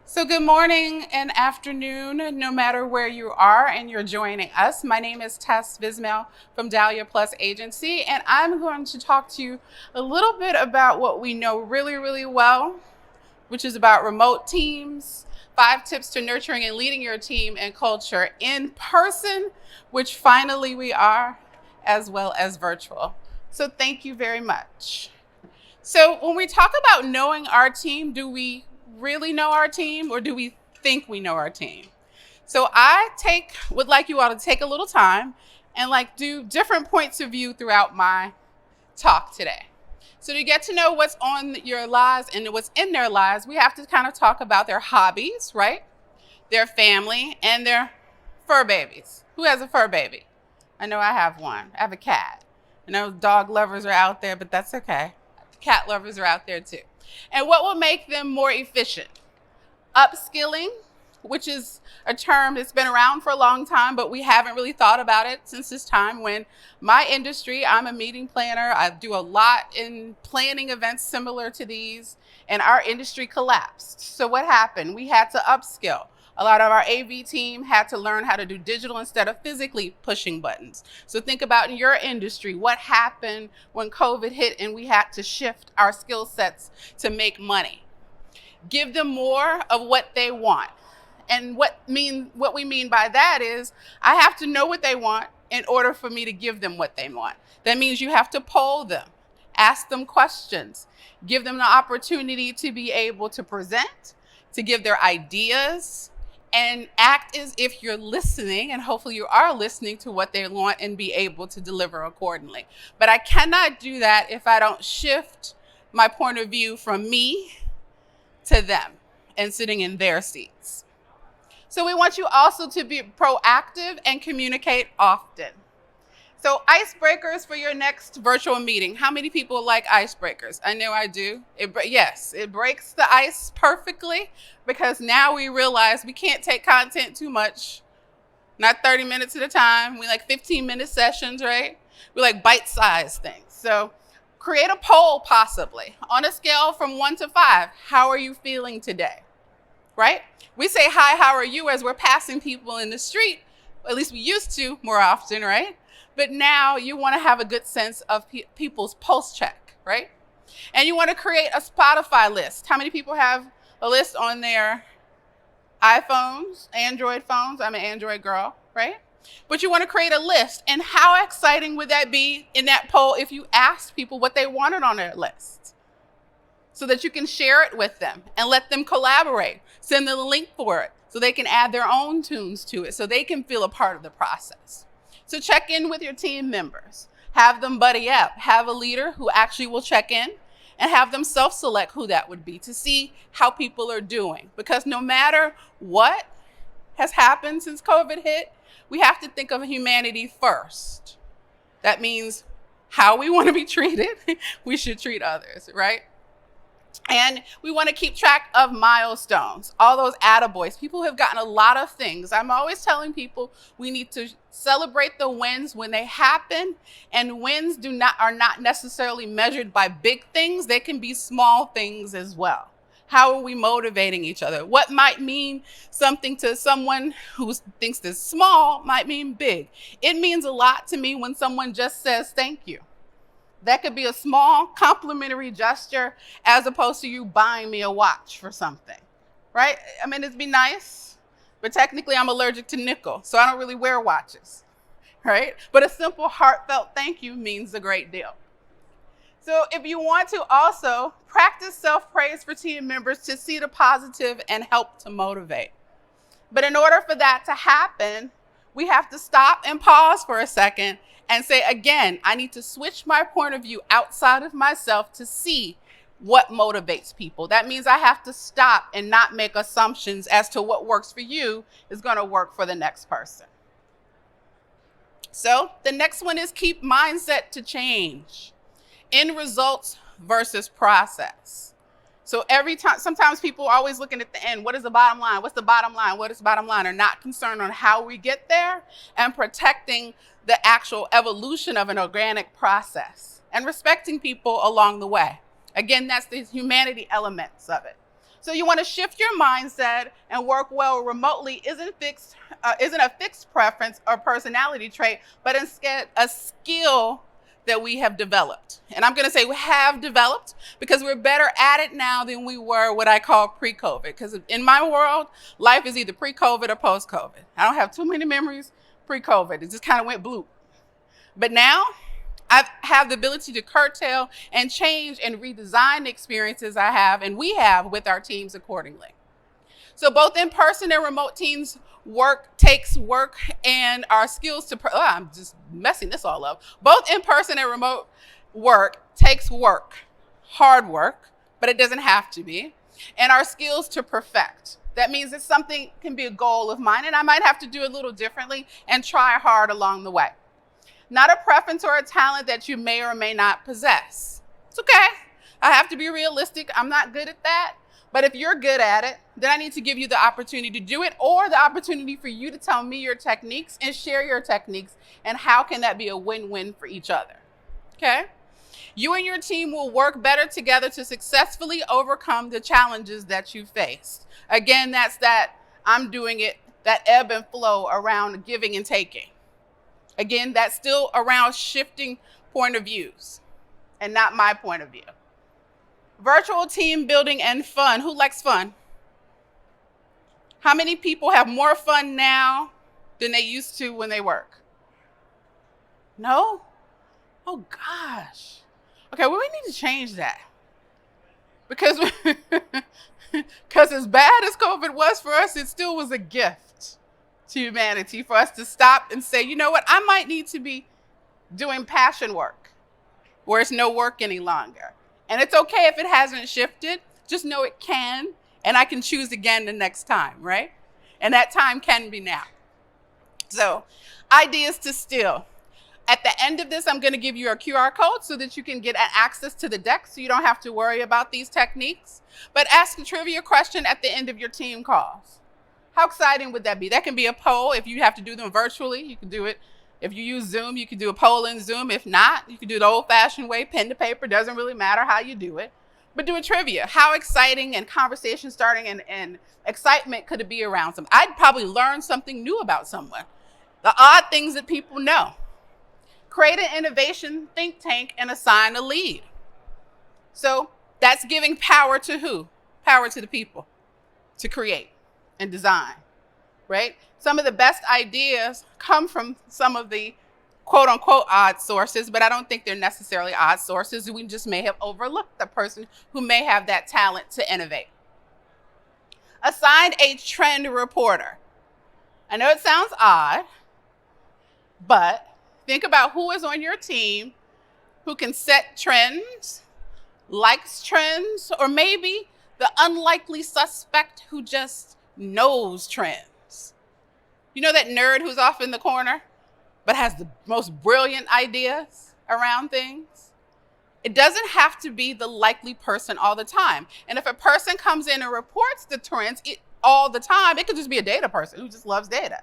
So good morning and afternoon, no matter where you are and you're joining us. My name is Tess Vismail from Dahlia Plus Agency, and I'm going to talk to you a little bit about what we know really well, which is about remote teams, 5 tips to nurturing and leading your team and culture in person, which finally we are, as well as virtual. So thank you very much. So when we talk about knowing our team, do we really know our team or do we think we know our team? So would like you all to take a little time and do different points of view throughout my talk today. So to get to know what's on your lives and what's in their lives, we have to kind of talk about their hobbies, right? Their family and their fur babies. Who has a fur baby? I know I have one. I have a cat. I know dog lovers are out there, but that's okay. Cat lovers are out there too. And what will make them more efficient? Upskilling, which is a term that's been around for a long time, but we haven't really thought about it since this time when my industry, I'm a meeting planner. I do a lot in planning events similar to these, and our industry collapsed. So what happened? We had to upskill. A lot of our AV team had to learn how to do digital instead of physically pushing buttons. So think about in your industry, what happened when COVID hit and we had to shift our skill sets to make money. Give them more of what they want. And what we mean by that is I have to know what they want in order for me to give them what they want. That means you have to poll them, ask them questions, give them the opportunity to be able to present, to give their ideas, and act as if you're listening, and hopefully you are listening to what they want and be able to deliver accordingly. But I cannot do that if I don't shift my point of view from me to them and sitting in their seats. So we want you also to be proactive and communicate often. So icebreakers for your next virtual meeting. How many people like icebreakers? I know I do. Yes, it breaks the ice perfectly because now we realize we can't take content too much, not 30 minutes at a time. We like 15-minute sessions, right? We like bite-sized things. So create a poll possibly on a scale from 1 to 5. How are you feeling today? Right? We say, hi, how are you as we're passing people in the street. At least we used to more often, right? But now you want to have a good sense of people's pulse check, right? And you want to create a Spotify list. How many people have a list on their iPhones, Android phones? I'm an Android girl, right? But you want to create a list. And how exciting would that be in that poll if you asked people what they wanted on their list? So that you can share it with them and let them collaborate. Send them the link for it so they can add their own tunes to it so they can feel a part of the process. So check in with your team members. Have them buddy up. Have a leader who actually will check in and have them self-select who that would be to see how people are doing. Because no matter what has happened since COVID hit, we have to think of humanity first. That means how we want to be treated, we should treat others, right? And we want to keep track of milestones, all those attaboys. People have gotten a lot of things. I'm always telling people we need to celebrate the wins when they happen, and wins are not necessarily measured by big things. They can be small things as well. How are we motivating each other? What might mean something to someone who thinks this small might mean big. It means a lot to me when someone just says thank you. That could be a small complimentary gesture as opposed to you buying me a watch for something, right? I mean, it'd be nice, but technically I'm allergic to nickel, so I don't really wear watches, right? But a simple heartfelt thank you means a great deal. So if you want to also practice self-praise for team members to see the positive and help to motivate. But in order for that to happen, we have to stop and pause for a second and say, again, I need to switch my point of view outside of myself to see what motivates people. That means I have to stop and not make assumptions as to what works for you is going to work for the next person. So the next one is keep mindset to change. End results versus process. So sometimes people are always looking at the end. What is the bottom line? What's the bottom line? What is the bottom line? Are not concerned on how we get there and protecting the actual evolution of an organic process and respecting people along the way. Again, that's the humanity elements of it. So you want to shift your mindset and work well remotely isn't a fixed preference or personality trait, but instead a skill that we have developed. And I'm going to say we have developed because we're better at it now than we were what I call pre-COVID. Because in my world, life is either pre-COVID or post-COVID. I don't have too many memories pre-COVID. It just kind of went bloop. But now I have the ability to curtail and change and redesign the experiences I have and we have with our teams accordingly. So both in-person and remote teams takes work and our skills to, I'm just messing this all up. Both in-person and remote work takes work, hard work, but it doesn't have to be, and our skills to perfect. That means that something can be a goal of mine and I might have to do it a little differently and try hard along the way. Not a preference or a talent that you may or may not possess. It's okay. I have to be realistic. I'm not good at that. But if you're good at it, then I need to give you the opportunity to do it or the opportunity for you to tell me your techniques and share your techniques and how can that be a win-win for each other, okay? You and your team will work better together to successfully overcome the challenges that you faced. Again, that's that I'm doing it, that ebb and flow around giving and taking. Again, that's still around shifting point of views and not my point of view. Virtual team building and fun. Who likes fun? How many people have more fun now than they used to when they work? No? Oh gosh. Okay, well, we need to change that. Because as bad as COVID was for us, it still was a gift to humanity for us to stop and say, you know what, I might need to be doing passion work where it's no work any longer. And it's okay if it hasn't shifted, just know it can, and I can choose again the next time, right? And that time can be now. So, ideas to steal. At the end of this, I'm going to give you a QR code so that you can get access to the deck so you don't have to worry about these techniques. But ask a trivia question at the end of your team calls. How exciting would that be? That can be a poll. If you have to do them virtually, you can do it. If you use Zoom, you can do a poll in Zoom. If not, you can do it the old-fashioned way, pen to paper. Doesn't really matter how you do it. But do a trivia. How exciting and conversation starting and excitement could it be around something? I'd probably learn something new about someone. The odd things that people know. Create an innovation think tank and assign a lead. So that's giving power to who? Power to the people to create and design, right? Some of the best ideas come from some of the quote unquote odd sources, but I don't think they're necessarily odd sources. We just may have overlooked the person who may have that talent to innovate. Assign a trend reporter. I know it sounds odd, but think about who is on your team who can set trends, likes trends, or maybe the unlikely suspect who just knows trends. You know that nerd who's off in the corner, but has the most brilliant ideas around things? It doesn't have to be the likely person all the time. And if a person comes in and reports the trends all the time, it could just be a data person who just loves data.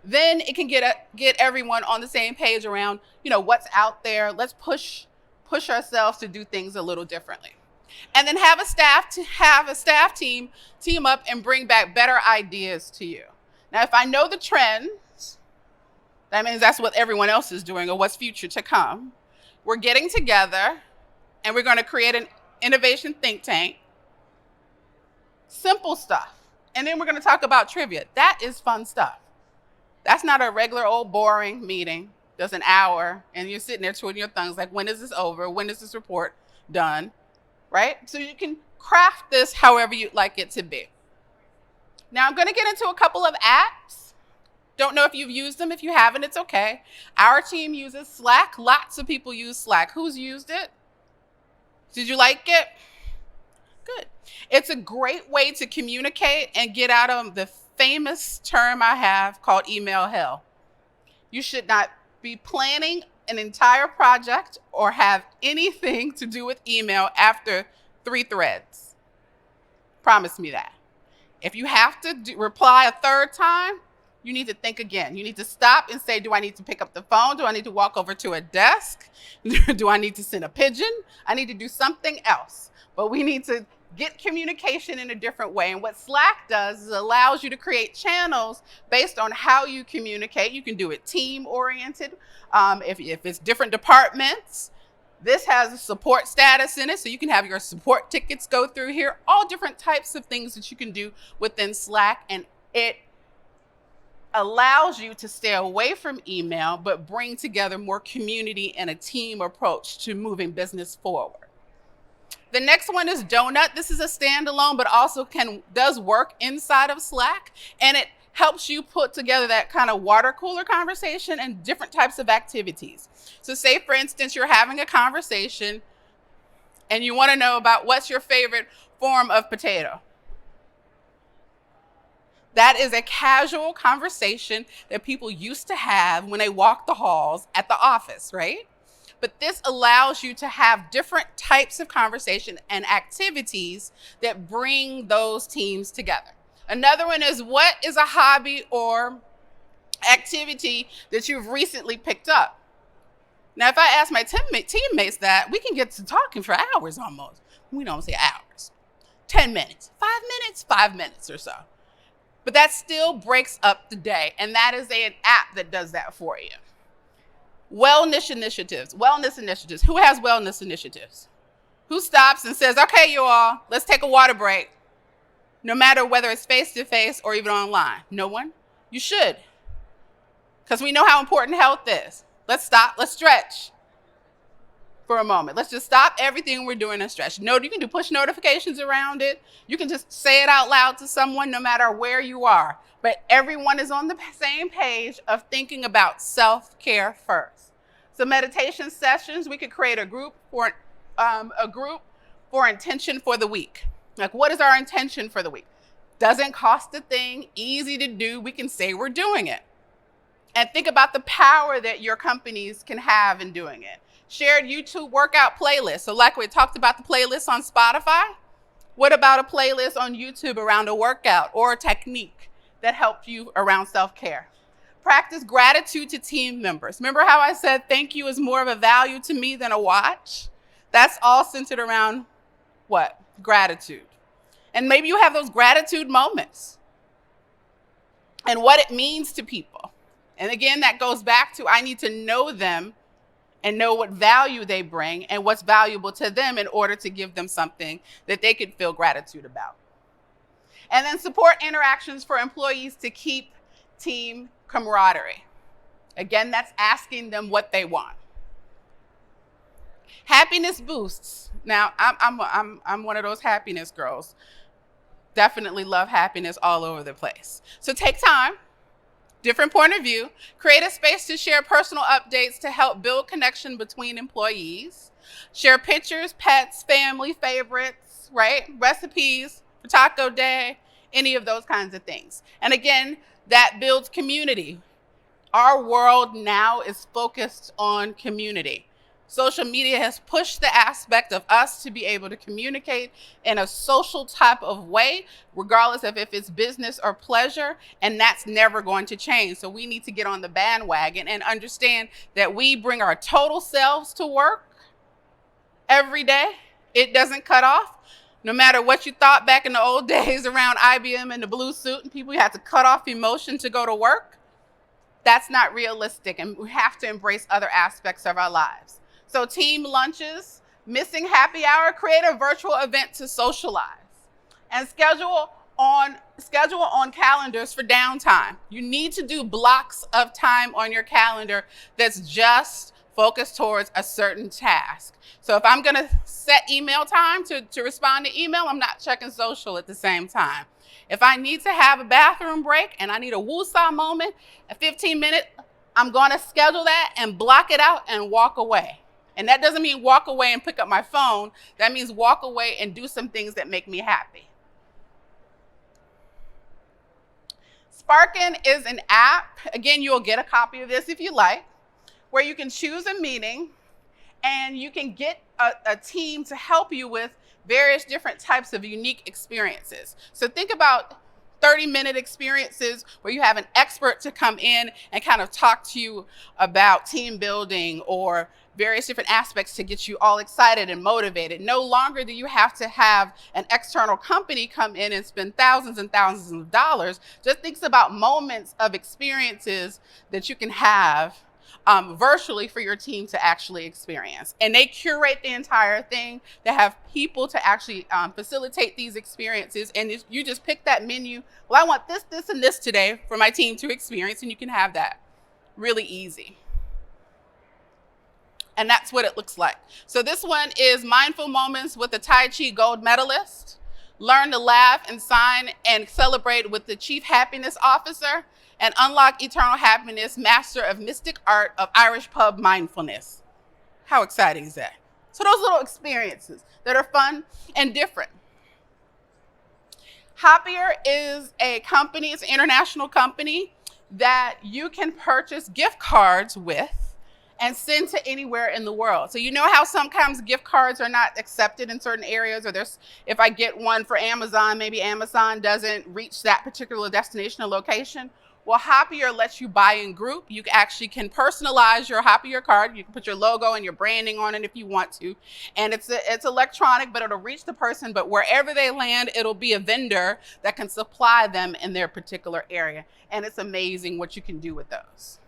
Then it can get everyone on the same page around, what's out there. Let's push ourselves to do things a little differently. And then have a staff team up and bring back better ideas to you. Now, if I know the trends, that means that's what everyone else is doing or what's future to come. We're getting together and we're going to create an innovation think tank. Simple stuff. And then we're going to talk about trivia. That is fun stuff. That's not a regular old boring meeting. That's an hour and you're sitting there twiddling your thumbs like, when is this over? When is this report done? Right? So you can craft this however you'd like it to be. Now I'm going to get into a couple of apps. Don't know if you've used them. If you haven't, it's okay. Our team uses Slack. Lots of people use Slack. Who's used it? Did you like it? Good. It's a great way to communicate and get out of the famous term I have called email hell. You should not be planning an entire project or have anything to do with email after 3 threads. Promise me that. If you have to reply a third time, you need to think again. You need to stop and say, do I need to pick up the phone? Do I need to walk over to a desk? Do I need to send a pigeon? I need to do something else. But we need to get communication in a different way. And what Slack does is allows you to create channels based on how you communicate. You can do it team-oriented. If it's different departments, this has a support status in it, so you can have your support tickets go through here, all different types of things that you can do within Slack, and it allows you to stay away from email, but bring together more community and a team approach to moving business forward. The next one is Donut. This is a standalone, but also does work inside of Slack, and it helps you put together that kind of water cooler conversation and different types of activities. So say, for instance, you're having a conversation and you want to know about what's your favorite form of potato. That is a casual conversation that people used to have when they walked the halls at the office, right? But this allows you to have different types of conversation and activities that bring those teams together. Another one is, what is a hobby or activity that you've recently picked up? Now, if I ask my teammates that, we can get to talking for hours almost. We don't say hours. 10 minutes, 5 minutes or so. But that still breaks up the day, and that is an app that does that for you. Wellness initiatives. Who has wellness initiatives? Who stops and says, okay, you all, let's take a water break? No matter whether it's face-to-face or even online. No one? You should. Because we know how important health is. Let's stop. Let's stretch for a moment. Let's just stop everything we're doing and stretch. No, you can do push notifications around it. You can just say it out loud to someone no matter where you are. But everyone is on the same page of thinking about self-care first. So meditation sessions, we could create a group for intention for the week. Like, what is our intention for the week? Doesn't cost a thing, easy to do. We can say we're doing it. And think about the power that your companies can have in doing it. Shared YouTube workout playlists. So like we talked about the playlist on Spotify, what about a playlist on YouTube around a workout or a technique that helped you around self-care? Practice gratitude to team members. Remember how I said thank you is more of a value to me than a watch? That's all centered around what? Gratitude. And maybe you have those gratitude moments and what it means to people. And again, that goes back to I need to know them and know what value they bring and what's valuable to them in order to give them something that they could feel gratitude about. And then support interactions for employees to keep team camaraderie. Again, that's asking them what they want. Happiness boosts. Now, I'm one of those happiness girls. Definitely love happiness all over the place. So take time, different point of view, create a space to share personal updates to help build connection between employees, share pictures, pets, family favorites, right? Recipes for taco day, any of those kinds of things. And again, that builds community. Our world now is focused on community. Social media has pushed the aspect of us to be able to communicate in a social type of way, regardless of if it's business or pleasure, and that's never going to change. So we need to get on the bandwagon and understand that we bring our total selves to work every day. It doesn't cut off. No matter what you thought back in the old days around IBM and the blue suit and people, you had to cut off emotion to go to work. That's not realistic, and we have to embrace other aspects of our lives. So team lunches, missing happy hour, create a virtual event to socialize, and schedule on calendars for downtime. You need to do blocks of time on your calendar that's just focused towards a certain task. So if I'm gonna set email time to respond to email, I'm not checking social at the same time. If I need to have a bathroom break and I need a woosah moment, a 15-minute, I'm gonna schedule that and block it out and walk away. And that doesn't mean walk away and pick up my phone. That means walk away and do some things that make me happy. Sparkin is an app. Again, you'll get a copy of this if you like, where you can choose a meeting and you can get a team to help you with various different types of unique experiences. So think about 30-minute experiences where you have an expert to come in and kind of talk to you about team building or various different aspects to get you all excited and motivated. No longer do you have to have an external company come in and spend thousands and thousands of dollars. Just think about moments of experiences that you can have virtually for your team to actually experience. And they curate the entire thing. They have people to actually facilitate these experiences. And you just pick that menu. Well, I want this, this, and this today for my team to experience. And you can have that really easy. And that's what it looks like. So this one is Mindful Moments with the Tai Chi gold medalist. Learn to laugh and sign and celebrate with the Chief Happiness Officer. And unlock eternal happiness, master of mystic art of Irish pub mindfulness. How exciting is that? So those little experiences that are fun and different. Happier is a company, it's an international company that you can purchase gift cards with and send to anywhere in the world. So you know how sometimes gift cards are not accepted in certain areas, or if I get one for Amazon, maybe Amazon doesn't reach that particular destination or location. Well, Happier lets you buy in group. You actually can personalize your Happier card. You can put your logo and your branding on it if you want to. And it's electronic, but it'll reach the person. But wherever they land, it'll be a vendor that can supply them in their particular area. And it's amazing what you can do with those.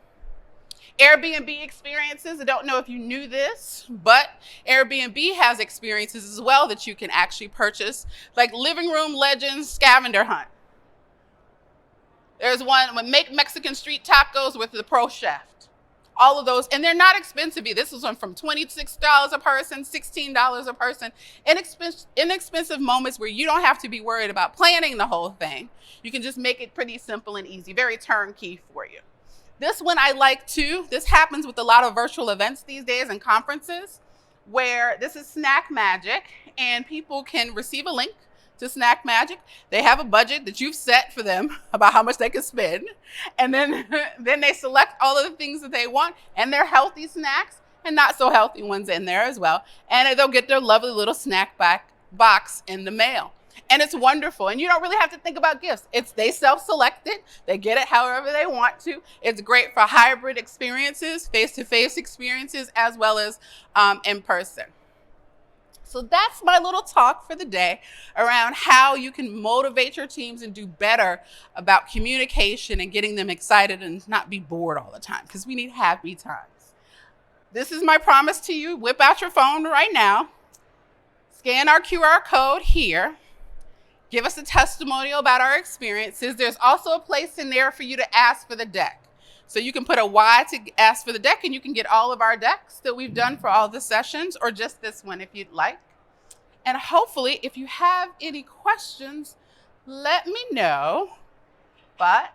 Airbnb experiences. I don't know if you knew this, but Airbnb has experiences as well that you can actually purchase, like Living Room Legends Scavenger Hunt. There's one with Make Mexican Street Tacos with the Pro Chef. All of those, and they're not expensive. This is one from $26 a person, $16 a person. Inexpensive moments where you don't have to be worried about planning the whole thing. You can just make it pretty simple and easy, very turnkey for you. This one I like too. This happens with a lot of virtual events these days and conferences, where this is Snack Magic, and people can receive a link to Snack Magic. They have a budget that you've set for them about how much they can spend. And then they select all of the things that they want, and they're healthy snacks and not so healthy ones in there as well. And they'll get their lovely little snack box in the mail. And it's wonderful. And you don't really have to think about gifts. They self-select it. They get it however they want to. It's great for hybrid experiences, face-to-face experiences, as well as in person. So that's my little talk for the day around how you can motivate your teams and do better about communication and getting them excited and not be bored all the time, because we need happy times. This is my promise to you. Whip out your phone right now. Scan our QR code here. Give us a testimonial about our experiences. There's also a place in there for you to ask for the deck. So you can put a Y to ask for the deck, and you can get all of our decks that we've done for all the sessions, or just this one if you'd like. And hopefully, if you have any questions, let me know. But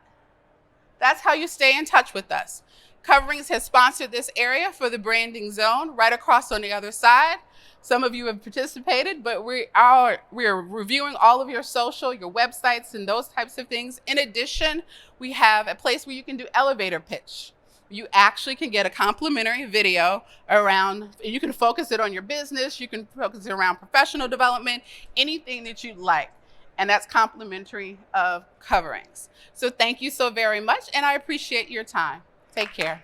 that's how you stay in touch with us. Coverings has sponsored this area for the branding zone right across on the other side. Some of you have participated, but we are reviewing all of your social, your websites, and those types of things. In addition, we have a place where you can do elevator pitch. You actually can get a complimentary video around, you can focus it on your business, you can focus it around professional development, anything that you'd like. And that's complimentary of Coverings. So thank you so very much, and I appreciate your time. Take care.